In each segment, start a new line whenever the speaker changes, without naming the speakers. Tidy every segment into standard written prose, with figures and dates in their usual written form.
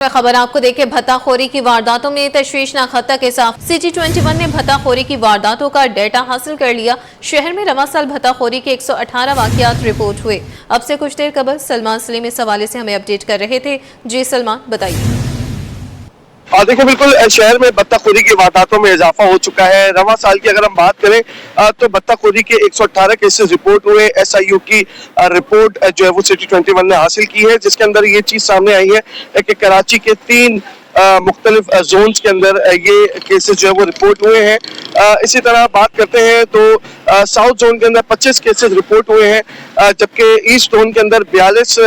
خبر آپ کو دیکھیں، بھتہ خوری کی وارداتوں میں تشویشناک حد تک اضافہ۔ CG21 نے بھتہ خوری کی وارداتوں کا ڈیٹا حاصل کر لیا۔ شہر میں رواں سال بھتہ خوری کے 118 واقعات رپورٹ ہوئے۔ اب سے کچھ دیر قبل سلمان سلیم اس حوالے سے ہمیں اپڈیٹ کر رہے تھے۔ جی سلمان، بتائیے۔
دیکھیں، بالکل شہر میں بطخ خوری کی وارداتوں میں اضافہ ہو چکا ہے۔ رواں سال کی اگر ہم بات کریں تو بطخ خوری کے 118 کیسز رپورٹ ہوئے۔ SIU کی رپورٹ جو ہے وہ CG21 نے حاصل کی ہے، جس کے اندر یہ چیز سامنے آئی ہے کہ کراچی کے 3 مختلف زونز کے اندر یہ کیسز جو ہے وہ رپورٹ ہوئے ہیں۔ اسی طرح بات کرتے ہیں تو ساؤتھ زون کے اندر 25 کیسز رپورٹ ہوئے ہیں، جبکہ ایسٹ زون کے اندر 42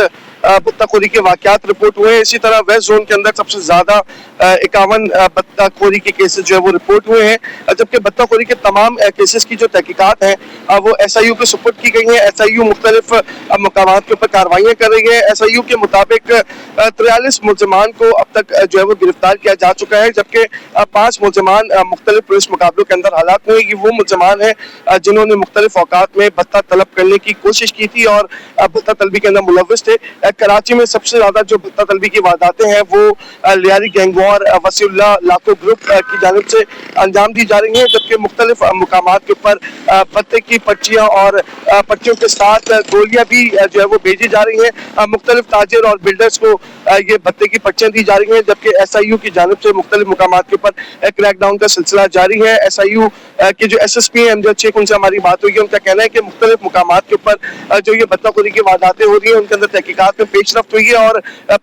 بطخ خوری کے واقعات رپورٹ ہوئے ہیں۔ اسی طرح ویسٹ زون کے اندر سب سے زیادہ 51 بطخ خوری کے کیسز جو ہے وہ رپورٹ ہوئے ہیں، جبکہ بطخ خوری کے تمام کیسز کی جو تحقیقات ہیں وہ SIU کے سپرد کی گئی ہیں۔ SIU مختلف مقامات کے اوپر کارروائیاں کر رہی ہے۔ SIU کے مطابق 43 ملزمان کو اب تک جو ہے وہ گرفتار کیا جا چکا ہے، جبکہ 5 ملزمان مختلف پولیس مقابلوں کے اندر ہلاک ہوئے۔ یہ وہ ملزمان ہیں جنہوں نے مختلف اوقات میں بھتہ طلب کرنے کی کوشش کی تھی اور بھتہ طلبی کے اندر ملوث تھے۔ کراچی میں سب سے زیادہ جو بھتہ طلبی کی وارداتیں ہیں وہ لیاری گینگ وار وسیع اللہ لاکھو گروپ کی جانب سے انجام دی جا رہی ہیں، جبکہ مختلف مقامات کے اوپر بھتے کی پرچیاں اور پرچیوں کے ساتھ گولیاں بھی جو ہے وہ بھیجی جا رہی ہیں۔ مختلف تاجر اور بلڈرز کو یہ بھتے کی پرچیاں دی جا رہی ہیں، جبکہ SIU کی جانب سے مختلف مقامات کے اوپر کریک ڈاؤن کا سلسلہ جاری ہے۔ SIU کے جو SSP ہیں امجد شیخ، ان سے ہماری بات ہوئی ہے، ان کا کہنا ہے کہ مختلف مقامات کے اوپر جو یہ بھتہ خوری کی وارداتیں ہو رہی ہیں ان کے اندر تحقیقات میں پیش رفت ہوئی ہے، اور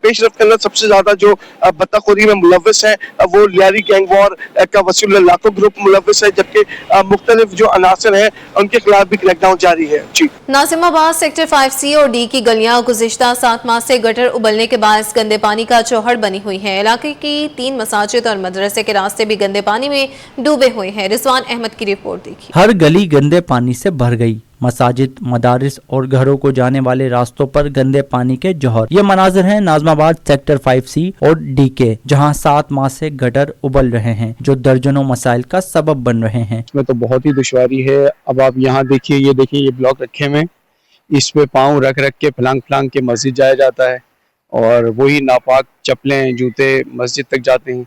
پیش رفت کے اندر سب سے زیادہ جو بھتہ خوری میں ملوث ہیں وہ لیاری گینگ وار کا وسیع اللہ لاکھو گروپ ملوث ہے، جبکہ مختلف جو عناصر ہیں ان کے خلاف بھی کریک ڈاؤن جاری ہے۔ جی
ناظم آباد سیکٹر 5C اور D کی گلیاں گزشتہ 7 ماہ سے گٹر ابلنے کے باعث گندے پانی کا چوہڑ بنی ہوئی ہیں۔ علاقے کی 3 مساجد اور مدرسے کے راستے بھی گندے پانی میں ڈوبے ہوئے ہیں۔ رضوان احمد کی رپورٹ دیکھیے۔
ہر گلی گندے پانی سے بھر گئی۔ مساجد، مدارس اور گھروں کو جانے والے راستوں پر گندے پانی کے جوہر۔ یہ مناظر ہیں ناظم آباد سیکٹر 5C اور D کے، جہاں 7 ماہ سے گٹر ابل رہے ہیں جو درجنوں مسائل کا سبب بن رہے ہیں۔
اس میں تو بہت ہی دشواری ہے۔ اب آپ یہاں دیکھیے، یہ بلاک رکھے ہوئے، اس پہ پاؤں رکھ کے پھلانگ کے مسجد جایا جاتا ہے، اور وہی ناپاک چپلیں جوتے مسجد تک جاتے ہیں۔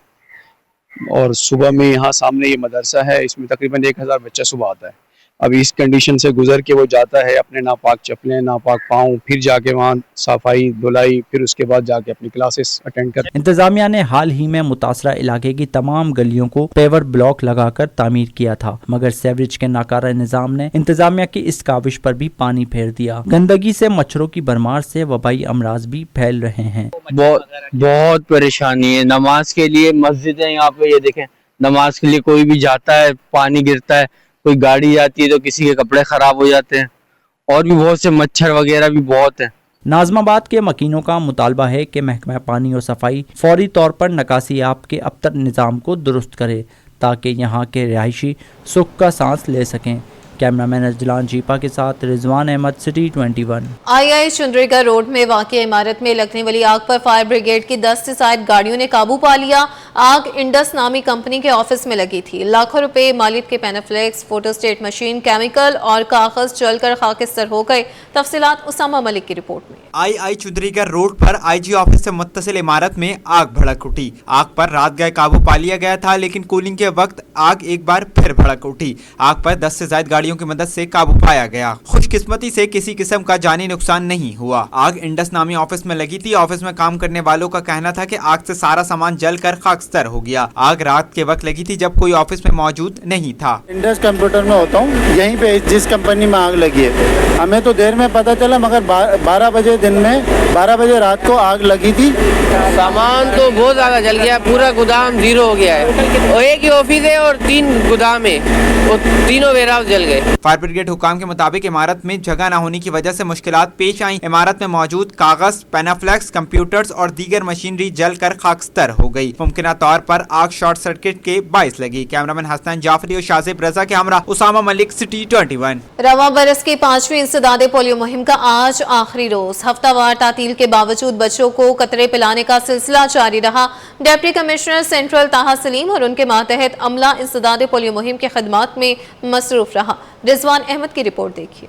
اور صبح میں یہاں سامنے یہ مدرسہ ہے، اس میں تقریباً 1000 بچہ صبح آتا ہے۔ اب اس کنڈیشن سے گزر کے وہ جاتا ہے، اپنے ناپاک چپلیں، ناپاک پاؤں، پھر جا کے وہاں صفائی دھلائی، پھر اس کے بعد جا کے اپنی کلاسز اٹینڈ کر۔
انتظامیہ نے حال ہی میں متاثرہ علاقے کی تمام گلیوں کو پیور بلاک لگا کر تعمیر کیا تھا، مگر سیوریج کے ناکارہ نظام نے انتظامیہ کی اس کاوش پر بھی پانی پھیر دیا۔ گندگی سے مچھروں کی بھرمار سے وبائی امراض بھی پھیل رہے ہیں۔
بہت پریشانی ہے نماز کے لیے۔ مسجد ہے یہاں پہ، یہ دیکھیں، نماز کے لیے کوئی بھی جاتا ہے پانی گرتا ہے، کوئی گاڑی جاتی ہے تو کسی کے کپڑے خراب ہو جاتے ہیں، اور بھی بہت سے مچھر وغیرہ بھی بہت ہیں۔
ناظم آباد کے مکینوں کا مطالبہ ہے کہ محکمہ پانی اور صفائی فوری طور پر نکاسی آب کے ابتر نظام کو درست کرے تاکہ یہاں کے رہائشی سکھ کا سانس لے سکیں۔ کیمرامین ارجلان جیپا کے ساتھ Rizwan Ahmed, city 21۔
IIS چندریگا road میں واقع عمارت میں لگنے والی آگ پر فائر بریگیڈ کی 10 سے زائد گاڑیوں نے قابو پا لیا۔ آگ انڈس نامی کمپنی کے آفس میں لگی تھی۔ لاکھوں روپے مالیت کے panaflex, photo state machine, chemical اور کاغذ جل کر خاکستر ہو گئے۔ تفصیلات اسامہ ملک کی رپورٹ میں۔
IIS چندریگا روڈ پر IG آفس سے متصل عمارت میں آگ بھڑک اٹھی۔ آگ پر رات گئے قابو پا لیا گیا تھا، لیکن کولنگ کے وقت آگ ایک بار پھر بھڑک اٹھی۔ آگ پر 10 سے زائد گاڑیوں کی مدد سے قابو پایا گیا۔ خوش قسمتی سے کسی قسم کا جانی نقصان نہیں ہوا۔ آگ انڈس نامی آفس میں لگی تھی۔ آفس میں کام کرنے والوں کا کہنا تھا کہ آگ سے سارا سامان جل کر خاکستر ہو گیا۔ آگ رات کے وقت لگی تھی جب کوئی آفس میں موجود نہیں تھا۔
انڈس کمپیوٹر میں ہوتا ہوں، یہیں پہ جس کمپنی میں آگ لگی ہے ہمیں تو دیر میں پتہ چلا، مگر 12 بجے دن میں 12 بجے رات کو آگ لگی تھی۔
سامان تو بہت زیادہ جل گیا، پورا گودام زیرو ہو گیا ہے، اور ایک ہی آفس ہے اور 3 گودام ہے، اور تینوں ویئر ہاؤس جل گئے۔
فائر بریگیڈ حکام کے مطابق عمارت میں جگہ نہ ہونے کی وجہ سے مشکلات پیش آئیں۔ عمارت میں موجود کاغذ، پینافلیکس، کمپیوٹرز اور دیگر مشینری جل کر خاکستر ہو گئی۔ ممکنہ طور پر آگ شارٹ سرکٹ کے باعث لگی۔ کیمرامین حسنین جعفری اور شازب رضا کے ہمراہ اسامہ ملک، سٹی 21۔
رواں برس کی 5ویں انسداد پولیو مہم کا آج آخری روز۔ ہفتہ وار تعطیل کے باوجود بچوں کو قطرے پلانے کا سلسلہ جاری رہا۔ ڈپٹی کمشنر سینٹرل طاہا سلیم اور ان کے ماتحت عملہ انسداد پولیو مہم کی خدمات میں مصروف رہا۔ رضوان احمد کی رپورٹ دیکھیے۔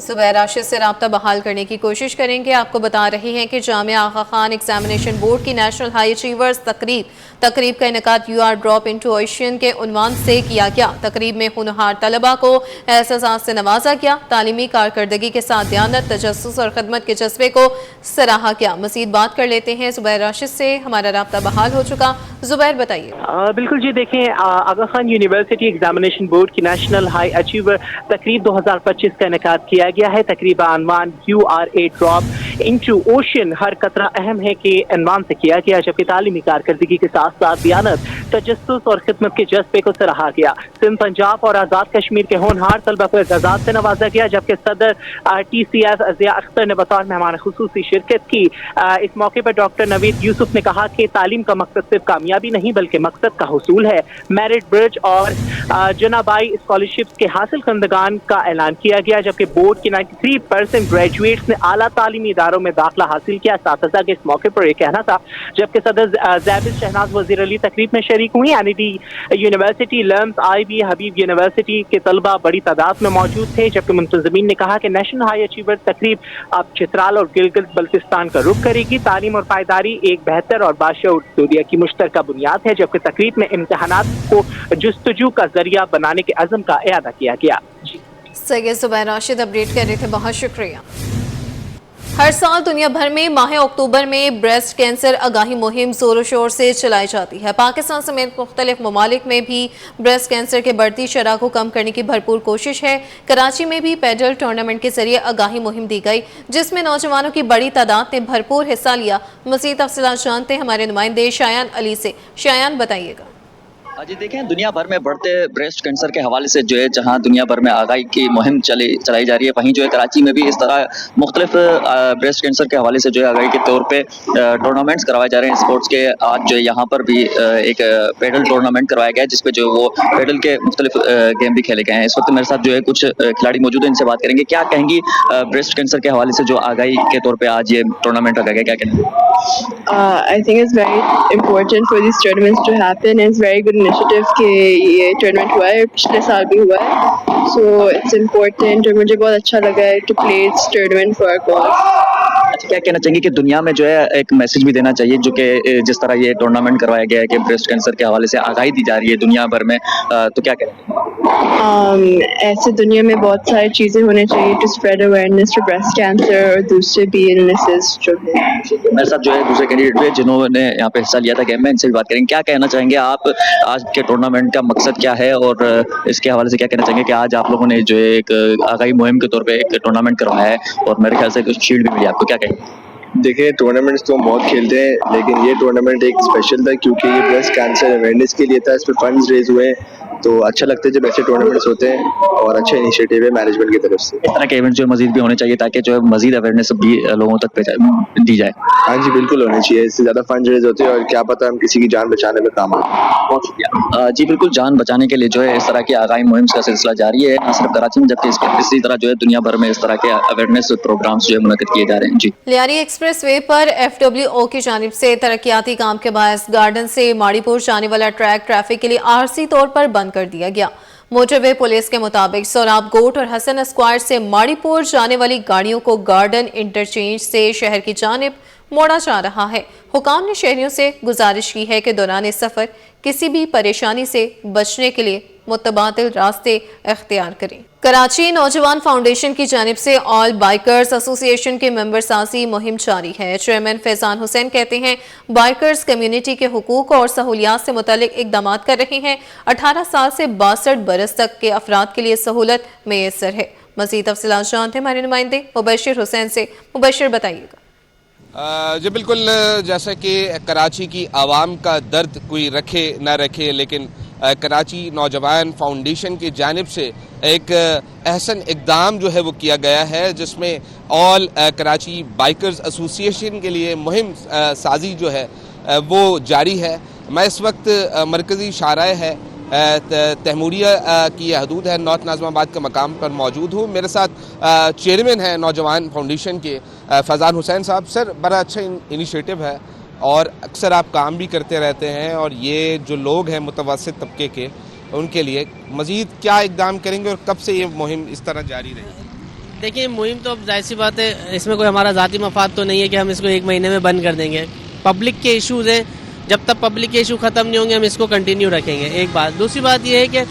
زبیر راشد سے رابطہ بحال کرنے کی کوشش کریں گے. آپ کو بتا رہے ہیں کہ جامعہ آغا خان ایگزامینیشن بورڈ کی نیشنل ہائی اچیورز تقریب کا انعقاد you are drop into ocean کے عنوان سے کیا گیا. تقریب میں ہونہار طلباء کو اعزازات سے نوازا گیا. تعلیمی کارکردگی کے ساتھ دیانت، تجسس اور خدمت کے جذبے کو سراہا گیا. مزید بات کر لیتے ہیں زبیر راشد سے. ہمارا رابطہ بحال ہو چکا. زبیر بتائیے.
بالکل جی، دیکھیں Aga Khan university examination board کی نیشنل ہائی اچیور تقریب 2025 کا انعقاد کیا گیا ہے. تقریبا عنوان you are a drop into ocean, ہر قطرہ اہم ہے کہ عنوان سے کیا گیا، جبکہ تعلیمی کارکردگی کے ساتھ ساتھ دیانت، تجسس اور خدمت کے جذبے کو سراہا گیا. سندھ، پنجاب اور آزاد کشمیر کے ہونہار طلبہ کو اعزازات سے نوازا گیا، جبکہ صدر T C F Zia Akhtar نے بطور مہمان خصوصی شرکت کی. اس موقع پر ڈاکٹر نوید یوسف نے کہا کہ تعلیم کا مقصد صرف کامیابی نہیں بلکہ مقصد کا حصول ہے. میرٹ برج اور جنابائی اسکالرشپس کے حاصل کنندگان کا اعلان کیا گیا، جبکہ بورڈ کی 93% گریجویٹس نے اعلیٰ تعلیمی اداروں میں داخلہ حاصل کیا. اساتذہ کے اس موقع پر یہ کہنا تھا. جبکہ صدر زیبل شہناز وزیر علی تقریب میں شریک ہوئی. N E D university, LUMS, I B, Habib university کے طلبہ بڑی تعداد میں موجود تھے. جبکہ منتظمین نے کہا کہ نیشنل ہائی اچیور تقریب اب چترال اور گلگت بلتستان کا رخ کرے گی. تعلیم اور پائیداری ایک بہتر اور باشعور دنیا کی مشترکہ بنیاد ہے. جبکہ تقریب میں امتحانات کو جستجو کا ذریعہ بنانے کے عزم کا اعادہ کیا گیا.
سید زبیر راشد اپڈیٹ کر رہے تھے، بہت شکریہ. ہر سال دنیا بھر میں ماہ اکتوبر میں بریسٹ کینسر آگاہی مہم زور و شور سے چلائی جاتی ہے. پاکستان سمیت مختلف ممالک میں بھی بریسٹ کینسر کے بڑھتی شرح کو کم کرنے کی بھرپور کوشش ہے. کراچی میں بھی پیڈل ٹورنامنٹ کے ذریعے آگاہی مہم دی گئی، جس میں نوجوانوں کی بڑی تعداد نے بھرپور حصہ لیا. مزید تفصیلات جانتے ہیں ہمارے نمائندے شایان علی سے. شایان بتائیے گا.
جی دیکھیں، دنیا بھر میں بڑھتے بریسٹ کینسر کے حوالے سے جو ہے جہاں دنیا بھر میں آگاہی کی مہم چلائی جا رہی ہے، وہیں جو ہے کراچی میں بھی اس طرح مختلف بریسٹ کینسر کے حوالے سے جو ہے آگاہی کے طور پہ ٹورنامنٹس کروائے جا رہے ہیں اسپورٹس کے. آج جو ہے یہاں پر بھی ایک پیڈل ٹورنامنٹ کروایا گیا ہے، جس پہ جو وہ پیڈل کے مختلف گیم بھی کھیلے گئے ہیں. اس وقت میرے ساتھ جو ہے کچھ کھلاڑی موجود ہیں، ان سے بات کریں گے. کیا کہیں گی بریسٹ کینسر کے حوالے سے جو آگاہی کے طور پہ آج یہ ٹورنامنٹ رکھا گیا، کیا کہیں گے؟
I think it's very important for these tournaments to happen. It's very good initiative کہ یہ ٹورنامنٹ ہوا ہے، پچھلے سال بھی ہوا ہے. So it's important اور مجھے بہت اچھا لگا ہے to play this tournament for our cause.
اچھا، کیا کہنا چاہیں گے کہ دنیا میں جو ہے ایک میسج بھی دینا چاہیے، جو کہ جس طرح یہ ٹورنامنٹ کروایا گیا ہے کہ بریسٹ کینسر کے حوالے سے آگاہی دی جا رہی ہے دنیا بھر میں، تو کیا کہیں گے؟
ایسے دنیا میں بہت ساری چیزیں ہونے چاہیے to spread awareness for breast cancer اور دوسرے بھی illnesses جو ہیں.
میرے ساتھ جو ہے دوسرے کینڈیڈیٹ بھی جنہوں نے یہاں پہ حصہ لیا تھا گیم میں، ان سے بھی بات کریں گے. کیا کہنا چاہیں گے آپ، آج کے ٹورنامنٹ کا مقصد کیا ہے اور اس کے حوالے سے کیا کہنا چاہیں گے کہ آج آپ لوگوں نے جو ہے ایک آگاہی مہم کے طور پہ ایک ٹورنامنٹ کروایا ہے اور میرے خیال سے کچھ شیلڈ بھی ملی آپ کو، کیا کہیں گے؟
دیکھیں، ٹورنامنٹس تو ہم بہت کھیلتے ہیں، لیکن یہ ٹورنامنٹ ایک اسپیشل تھا کیونکہ یہ بریسٹ کینسر اویئرنیس کے لیے تھا. اس پہ فنڈز ریز ہوئے ہیں، تو اچھا لگتا ہے جب ایسے ٹورنامنٹس ہوتے ہیں اور اچھا انیشیٹو ہے مینجمنٹ کی طرف سے.
اس طرح کے ایونٹس جو مزید بھی ہونے چاہیے تاکہ جو ہے مزید اویئرنیس بھی لوگوں تک دی جائے.
ہاں جی، بالکل ہونے چاہیے. اس سے زیادہ فنڈ ریز ہوتے ہیں اور کیا پتہ ہم کسی کی جان بچانے میں کام آئے.
بہت شکریہ. جی بالکل، جان بچانے کے لیے جو ہے اس طرح کی آگاہی مہم کا سلسلہ جاری ہے، نہ صرف کراچی میں جبکہ اسی طرح جو ہے دنیا بھر میں اس طرح کے اویئرنیس پروگرامس جو ہے منعقد کیے جا رہے ہیں. جی،
لیاری ایکسپریس وے پر FWO کی جانب سے ترقیاتی کام کے باعث گارڈن سے ماڑی پور جانے والا ٹریک ٹریفک کے لیے عارضی طور پر بند کر دیا گیا. موٹر وے پولیس کے مطابق سوراب گوٹ اور حسن اسکوائر سے ماڑی پور جانے والی گاڑیوں کو گارڈن انٹرچینج سے شہر کی جانب موڑا جا رہا ہے. حکام نے شہریوں سے گزارش کی ہے کہ دوران سفر کسی بھی پریشانی سے بچنے کے لیے متبادل راستے اختیار کریں. کراچی نوجوان فاؤنڈیشن کی جانب سے آل بائکرز ایسوسی ایشن کی ممبر سازی مہم جاری ہے. چیئرمین فیضان حسین کہتے ہیں بائکرز کمیونٹی کے حقوق اور سہولیات سے متعلق اقدامات کر رہے ہیں. 18 سال سے 62 برس تک کے افراد کے لیے سہولت میسر ہے. مزید تفصیلات جانتے ہیں ہمارے نمائندے مبشر حسین سے. مبشر بتائیے گا.
جی بالکل، جیسا کہ کراچی کی عوام کا درد کوئی رکھے نہ رکھے، لیکن کراچی نوجوان فاؤنڈیشن کی جانب سے ایک احسن اقدام جو ہے وہ کیا گیا ہے، جس میں آل کراچی بائکرز ایسوسی ایشن کے لیے مہم سازی جو ہے وہ جاری ہے. میں اس وقت مرکزی شاہراہ ہے تیموریہ کی حدود ہے نارتھ ناظم آباد کے مقام پر موجود ہوں. میرے ساتھ چیئرمین ہیں نوجوان فاؤنڈیشن کے فیضان حسین صاحب. سر، بڑا اچھا انیشیٹو ہے اور اکثر آپ کام بھی کرتے رہتے ہیں، اور یہ جو لوگ ہیں متوسط طبقے کے، ان کے لیے مزید کیا اقدام کریں گے اور کب سے یہ مہم اس طرح جاری رہے گی؟
دیکھیے مہم تو اب ظاہر سی بات ہے اس میں کوئی ہمارا ذاتی مفاد تو نہیں ہے کہ ہم اس کو 1 مہینے میں بند کر دیں گے. پبلک کے ایشوز ہیں, جب تک پبلک کے ایشو ختم نہیں ہوں گے ہم اس کو کنٹینیو رکھیں گے. ایک بات. دوسری بات یہ ہے کہ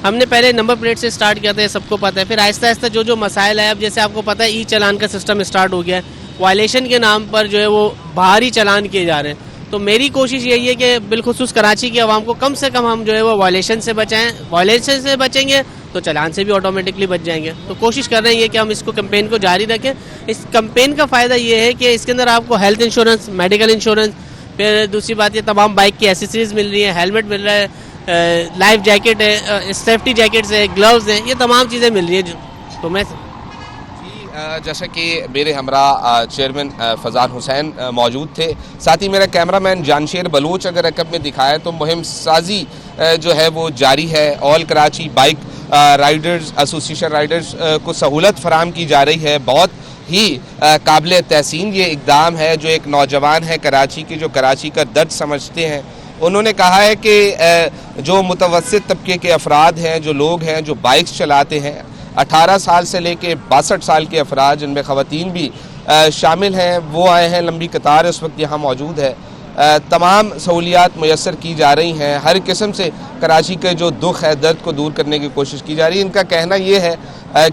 ہم نے پہلے نمبر پلیٹ سے سٹارٹ کیا تھا, یہ سب کو پتہ ہے. پھر آہستہ آہستہ جو مسائل ہے, اب جیسے آپ کو پتہ ہے ای چالان کا سسٹم سٹارٹ ہو گیا ہے, وائلیشن کے نام پر جو ہے وہ باہری چالان کیے جا رہے ہیں. تو میری کوشش یہی ہے کہ بالخصوص کراچی کی عوام کو کم سے کم ہم جو ہے وہ وائلیشن سے بچائیں. وائلیشن سے بچیں گے تو چالان سے بھی آٹومیٹکلی بچ جائیں گے. تو کوشش کر رہے ہیں یہ کہ ہم اس کو کمپین کو جاری رکھیں. اس کمپین کا فائدہ یہ ہے کہ اس کے اندر آپ کو ہیلتھ انشورنس, میڈیکل انشورنس, پھر دوسری بات یہ تمام بائک کی ایسیسریز مل رہی ہیں, ہیلمٹ مل رہا ہے, لائف جیکٹ ہے, سیفٹی جیکٹس ہے, گلوز ہیں, یہ تمام چیزیں مل رہی ہیں. تو میں
جیسا کہ میرے ہمراہ چیئرمین فضان حسین موجود تھے, ساتھ ہی میرا کیمرہ مین جانشیر بلوچ اگر رقم میں دکھائے تو مہم سازی جو ہے وہ جاری ہے. All Karachi bike riders association riders کو سہولت فراہم کی جا رہی ہے. بہت ہی قابل تحسین یہ اقدام ہے. جو ایک نوجوان ہے کراچی کے, جو کراچی کا درد سمجھتے ہیں, انہوں نے کہا ہے کہ جو متوسط طبقے کے افراد ہیں, جو لوگ ہیں جو بائکس چلاتے ہیں, 18 سال سے لے کے 62 سال کے افراد جن میں خواتین بھی شامل ہیں, وہ آئے ہیں. لمبی قطار اس وقت یہاں موجود ہے. تمام سہولیات میسر کی جا رہی ہیں. ہر قسم سے کراچی کے جو دکھ ہے, درد کو دور کرنے کی کوشش کی جا رہی ہے. ان کا کہنا یہ ہے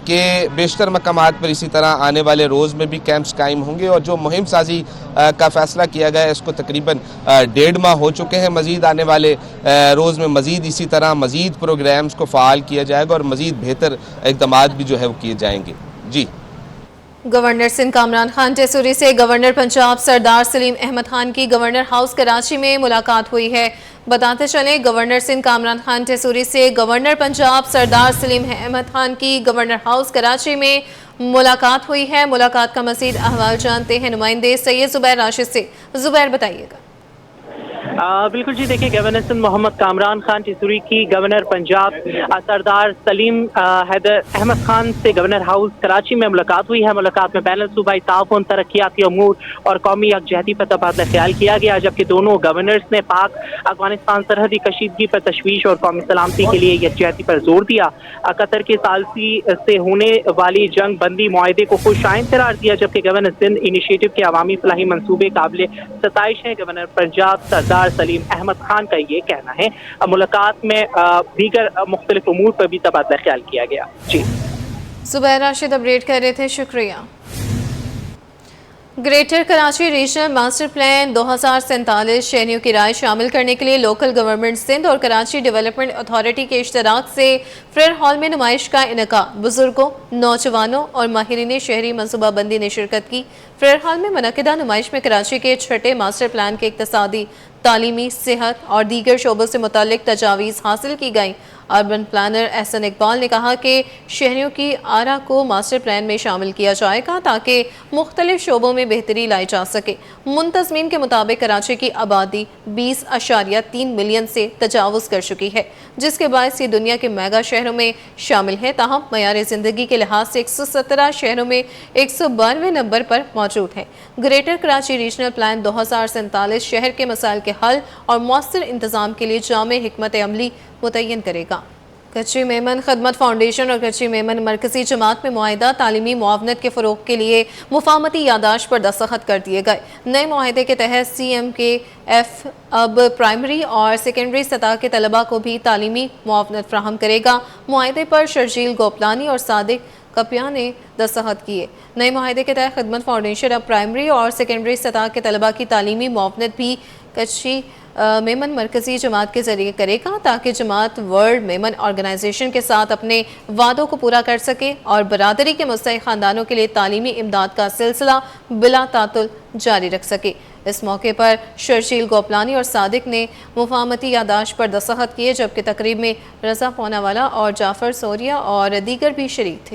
کہ بیشتر مقامات پر اسی طرح آنے والے روز میں بھی کیمپس قائم ہوں گے, اور جو مہم سازی کا فیصلہ کیا گیا ہے اس کو تقریباً 1.5 ماہ ہو چکے ہیں. مزید آنے والے روز میں مزید اسی طرح مزید پروگرامز کو فعال کیا جائے گا اور مزید بہتر اقدامات بھی جو ہے وہ کیے جائیں گے. جی.
گورنر سندھ کامران خان ٹیسوری سے گورنر پنجاب سردار سلیم احمد خان کی گورنر ہاؤس کراچی میں ملاقات ہوئی ہے. بتاتے چلیں گورنر سندھ کامران خان ٹیسوری سے گورنر پنجاب سردار سلیم احمد خان کی گورنر ہاؤس کراچی میں ملاقات ہوئی ہے. ملاقات کا مزید احوال جانتے ہیں نمائندے سید زبیر راشد سے. زبیر بتائیے گا.
بالکل جی, دیکھیں گورنر سندھ محمد کامران خان ٹیسوری کی گورنر پنجاب سردار سلیم حیدر احمد خان سے گورنر ہاؤس کراچی میں ملاقات ہوئی ہے. ملاقات میں بین الصوبائی تعاون, ترقیاتی امور اور قومی یکجہتی پر تبادلہ خیال کیا گیا, جبکہ دونوں گورنرز نے پاک افغانستان سرحدی کشیدگی پر تشویش اور قومی سلامتی کے لیے یکجہتی پر زور دیا. قطر کے ثالثی سے ہونے والی جنگ بندی معاہدے کو خوش آئند قرار دیا, جبکہ گورنر سندھ انیشیٹو کے عوامی فلاحی منصوبے قابل ستائش ہیں. گورنر پنجاب سردار سلیم احمد خان کا یہ کہنا ہے. ملاقات میں دیگر مختلف امور پر بھی تبادلہ خیال کیا گیا. جی
زبیر راشد اپڈیٹ کر رہے تھے, شکریہ. Greater Karachi regional master plan 2047 شہریوں کی رائے شامل کرنے کے لیے لوکل گورنمنٹ سندھ اور کراچی ڈیولپمنٹ اتھارٹی کے اشتراک سے فریئر ہال میں نمائش کا انعقاد. بزرگوں, نوجوانوں اور ماہرین شہری منصوبہ بندی نے شرکت کی. فریئر ہال میں منعقدہ نمائش میں کراچی کے 6 ماسٹر پلان کے اقتصادی, تعلیمی, صحت اور دیگر شعبوں سے متعلق تجاویز حاصل کی گئیں. اربن پلانر احسن اقبال نے کہا کہ شہریوں کی آرا کو ماسٹر پلان میں شامل کیا جائے گا تاکہ مختلف شعبوں میں بہتری لائی جا سکے. منتظمین کے مطابق کراچی کی آبادی 20.3 ملین سے تجاوز کر چکی ہے, جس کے باعث یہ دنیا کے میگا شہروں میں شامل ہے. تاہم معیار زندگی کے لحاظ سے 117 شہروں میں 192 نمبر پر موجود ہے. گریٹر کراچی ریجنل پلان 2047 شہر کے مسائل کے حل اور مؤثر انتظام کے لیے جامع حکمت عملی متعین کرے گا. کچی میمن خدمت فاؤنڈیشن اور کچی میمن مرکزی جماعت میں معاہدہ تعلیمی معاونت کے فروغ کے لیے مفاہمتی یادداشت پر دستخط کر دیے گئے. نئے معاہدے کے تحت CMKF اب پرائمری اور سیکنڈری سطح کے طلباء کو بھی تعلیمی معاونت فراہم کرے گا. معاہدے پر شرجیل گوپلانی اور صادق کپیا نے دستخط کیے. نئے معاہدے کے تحت خدمت فاؤنڈیشن اب پرائمری اور سیکنڈری سطح کے طلباء کی تعلیمی معاونت بھی کچی میمن مرکزی جماعت کے ذریعے کرے گا تاکہ جماعت ورلڈ میمن آرگنائزیشن کے ساتھ اپنے وعدوں کو پورا کر سکے اور برادری کے مستحق خاندانوں کے لیے تعلیمی امداد کا سلسلہ بلا تعطل جاری رکھ سکے. اس موقع پر شرشیل گوپلانی اور صادق نے مفاہمتی یادداشت پر دستخط کیے, جبکہ تقریب میں رضا پوناوالا اور جعفر سوریا اور دیگر بھی شریک تھے.